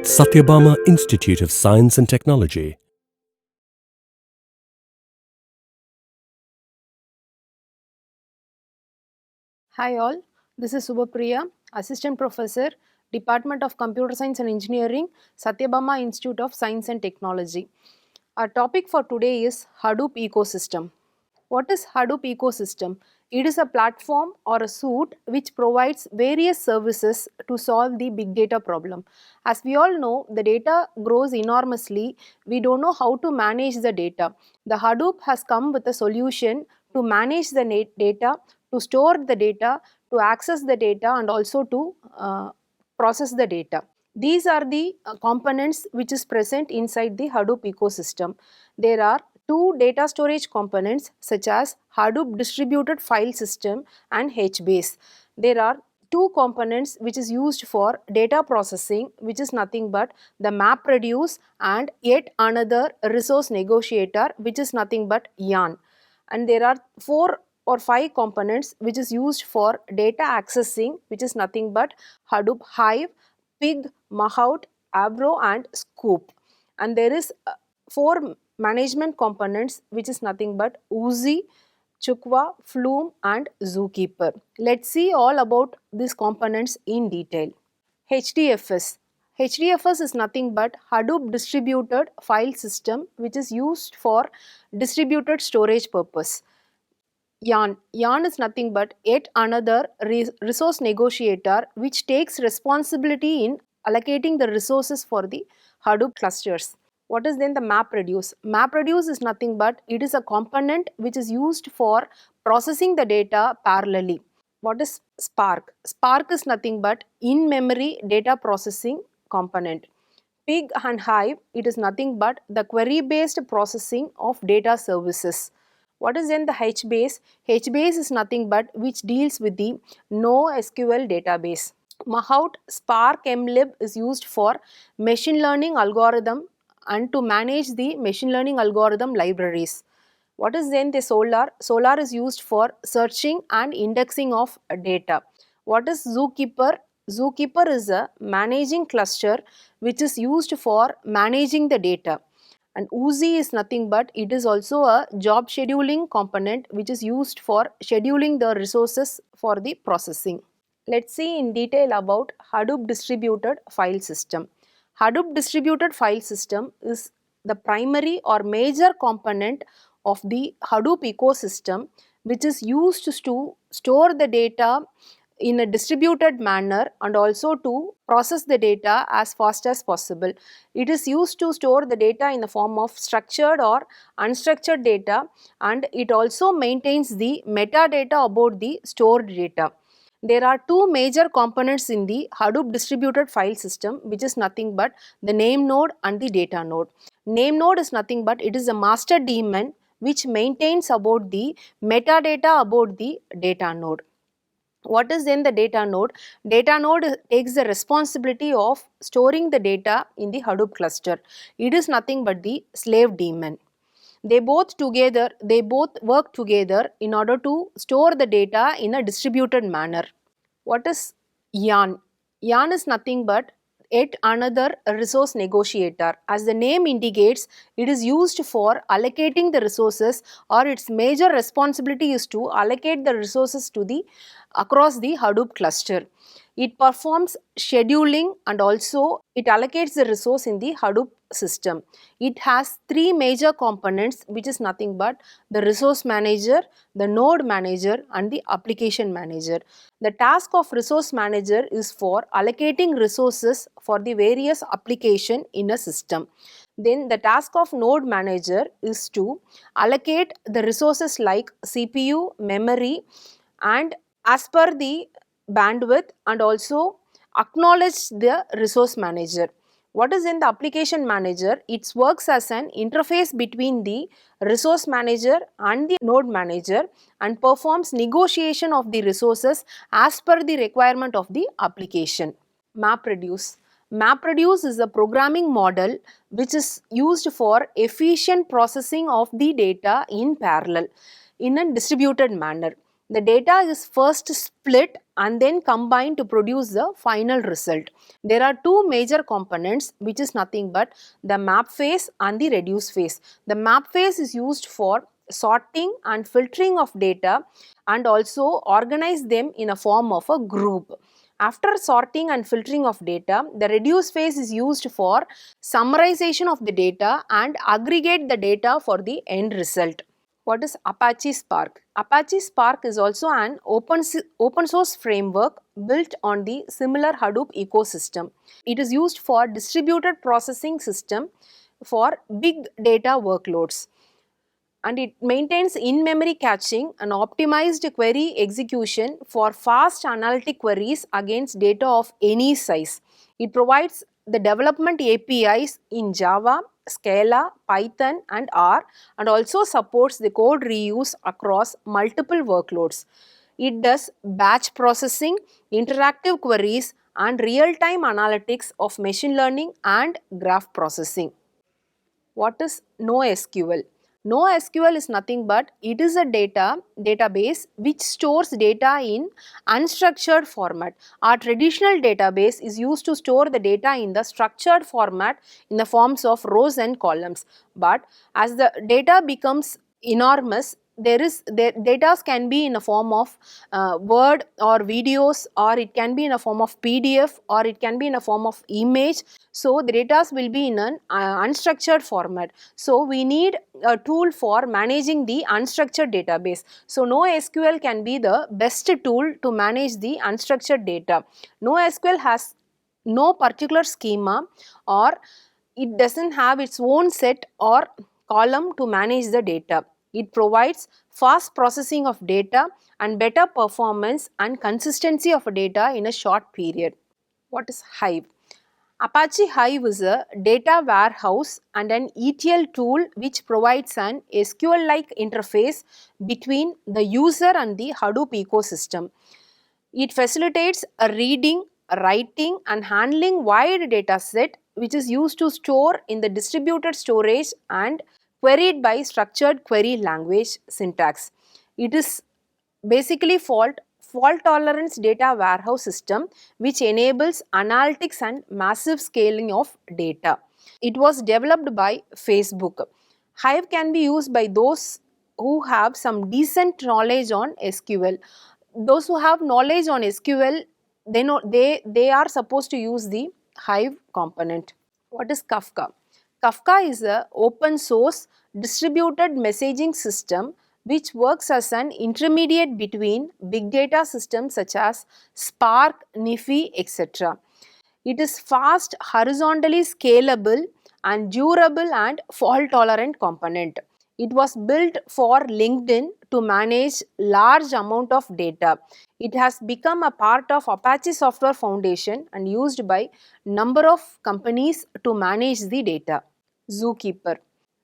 Satyabama Institute of Science and Technology. Hi all, this is Subapriya, Assistant Professor, Department of Computer Science and Engineering, Satyabama Institute of Science and Technology. Our topic for today is Hadoop Ecosystem. What is Hadoop Ecosystem? It is a platform or a suite which provides various services to solve the big data problem. As we all know, the data grows enormously. We don't know how to manage the data. The Hadoop has come with a solution to manage the data, to store the data, to access the data, and also to process the data. These are the components which is present inside the Hadoop ecosystem. There are two data storage components such as Hadoop distributed file system and HBase. There are two components which is used for data processing, which is nothing but the MapReduce and yet another resource negotiator, which is nothing but yarn. And there are 4 or 5 components which is used for data accessing, which is nothing but Hadoop Hive, Pig, Mahout, Avro and Scoop. And there is 4 management components which is nothing but Oozie, Chukwa, Flume and Zookeeper. Let's see all about these components in detail. HDFS. HDFS is nothing but Hadoop distributed file system which is used for distributed storage purpose. Yarn. Yarn is nothing but yet another resource negotiator which takes responsibility in allocating the resources for the Hadoop clusters. What is then the MapReduce? MapReduce is nothing but it is a component which is used for processing the data parallelly. What is Spark? Spark is nothing but in-memory data processing component. Pig and Hive, it is nothing but the query-based processing of data services. What is then the HBase? HBase is nothing but which deals with the NoSQL database. Mahout Spark MLib is used for machine learning algorithm and to manage the machine learning algorithm libraries. What is then the Solar? Solar is used for searching and indexing of data. What is Zookeeper? Zookeeper is a managing cluster which is used for managing the data. And Oozie is nothing but it is also a job scheduling component which is used for scheduling the resources for the processing. Let's see in detail about Hadoop distributed file system. Hadoop distributed file system is the primary or major component of the Hadoop ecosystem which is used to store the data in a distributed manner and also to process the data as fast as possible. It is used to store the data in the form of structured or unstructured data, and it also maintains the metadata about the stored data. There are two major components in the Hadoop distributed file system, which is nothing but the name node and the data node. Name node is nothing but it is a master daemon which maintains about the metadata about the data node. What is then the data node? Data node takes the responsibility of storing the data in the Hadoop cluster. It is nothing but the slave daemon. They both work together in order to store the data in a distributed manner. What is yarn? Yarn is nothing but yet another resource negotiator. As the name indicates, it is used for allocating the resources, or its major responsibility is to allocate the resources to the across the Hadoop cluster. It performs scheduling and also it allocates the resource in the Hadoop system. It has three major components which is nothing but the resource manager, the node manager and the application manager. The task of resource manager is for allocating resources for the various application in a system. Then the task of node manager is to allocate the resources like CPU, memory and as per the bandwidth and also acknowledge the resource manager. What is in the application manager? It works as an interface between the resource manager and the node manager and performs negotiation of the resources as per the requirement of the application. MapReduce. MapReduce is a programming model which is used for efficient processing of the data in parallel in a distributed manner. The data is first split and then combined to produce the final result. There are two major components, which is nothing but the map phase and the reduce phase. The map phase is used for sorting and filtering of data and also organize them in a form of a group. After sorting and filtering of data, the reduce phase is used for summarization of the data and aggregate the data for the end result. What is Apache Spark? Apache Spark is also an open source framework built on the similar Hadoop ecosystem. It is used for distributed processing system for big data workloads, and it maintains in-memory caching and optimized query execution for fast analytic queries against data of any size. It provides the development APIs in Java, Scala, Python and R, and also supports the code reuse across multiple workloads. It does batch processing, interactive queries and real-time analytics of machine learning and graph processing. What is NoSQL? NoSQL is nothing but it is a database which stores data in unstructured format. Our traditional database is used to store the data in the structured format in the forms of rows and columns. But as the data becomes enormous, data can be in a form of word or videos, or it can be in a form of PDF, or it can be in a form of image. So the data will be in an unstructured format. So we need a tool for managing the unstructured database. So NoSQL can be the best tool to manage the unstructured data. NoSQL has no particular schema, or it doesn't have its own set or column to manage the data. It provides fast processing of data and better performance and consistency of data in a short period. What is Hive? Apache Hive is a data warehouse and an ETL tool which provides an SQL-like interface between the user and the Hadoop ecosystem. It facilitates a reading, writing and handling wide data set which is used to store in the distributed storage and queried by structured query language syntax. It is basically fault tolerance data warehouse system which enables analytics and massive scaling of data. It was developed by Facebook. Hive can be used by those who have some decent knowledge on SQL. Those who have knowledge on SQL, they are supposed to use the Hive component. What is Kafka? Kafka is a open source distributed messaging system which works as an intermediate between big data systems such as Spark, NiFi, etc. It is fast, horizontally scalable and durable and fault tolerant component. It was built for LinkedIn to manage large amount of data. It has become a part of Apache Software Foundation and used by number of companies to manage the data. Zookeeper.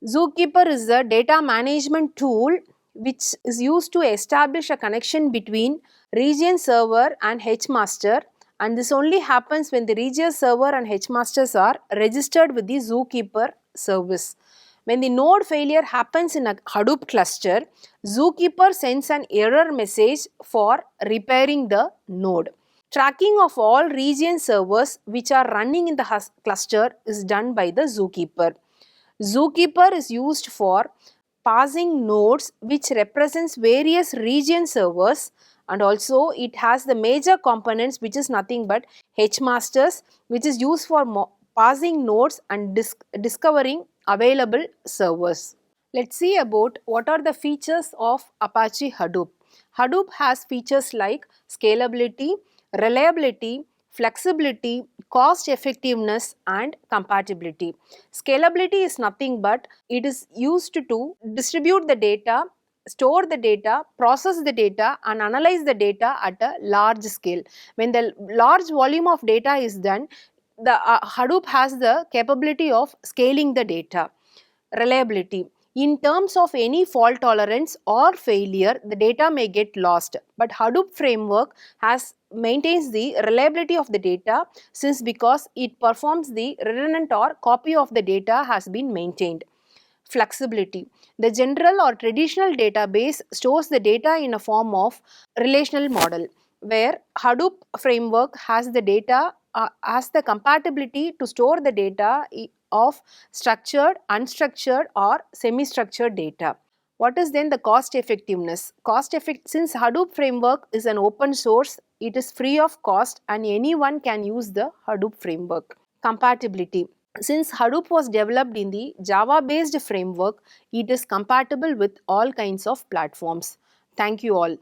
Zookeeper is a data management tool which is used to establish a connection between region server and HMaster, and this only happens when the region server and HMasters are registered with the Zookeeper service. When the node failure happens in a Hadoop cluster, Zookeeper sends an error message for repairing the node. Tracking of all region servers which are running in the cluster is done by the Zookeeper. Zookeeper is used for parsing nodes which represents various region servers, and also it has the major components which is nothing but HMasters, which is used for parsing nodes and discovering available servers. Let's see about what are the features of Apache Hadoop. Hadoop has features like scalability, reliability, flexibility, cost effectiveness and compatibility. Scalability is nothing but it is used to distribute the data, store the data, process the data and analyze the data at a large scale. When the large volume of data is done, the Hadoop has the capability of scaling the data. Reliability. In terms of any fault tolerance or failure, the data may get lost, but Hadoop framework maintains the reliability of the data because it performs the redundant or copy of the data has been maintained. Flexibility. The general or traditional database stores the data in a form of relational model, where Hadoop framework has the data has the compatibility to store the data of structured, unstructured or semi-structured data. What is then the cost effectiveness? Since Hadoop framework is an open source, it is free of cost and anyone can use the Hadoop framework. Compatibility. Since Hadoop was developed in the Java based framework, it is compatible with all kinds of platforms. Thank you all.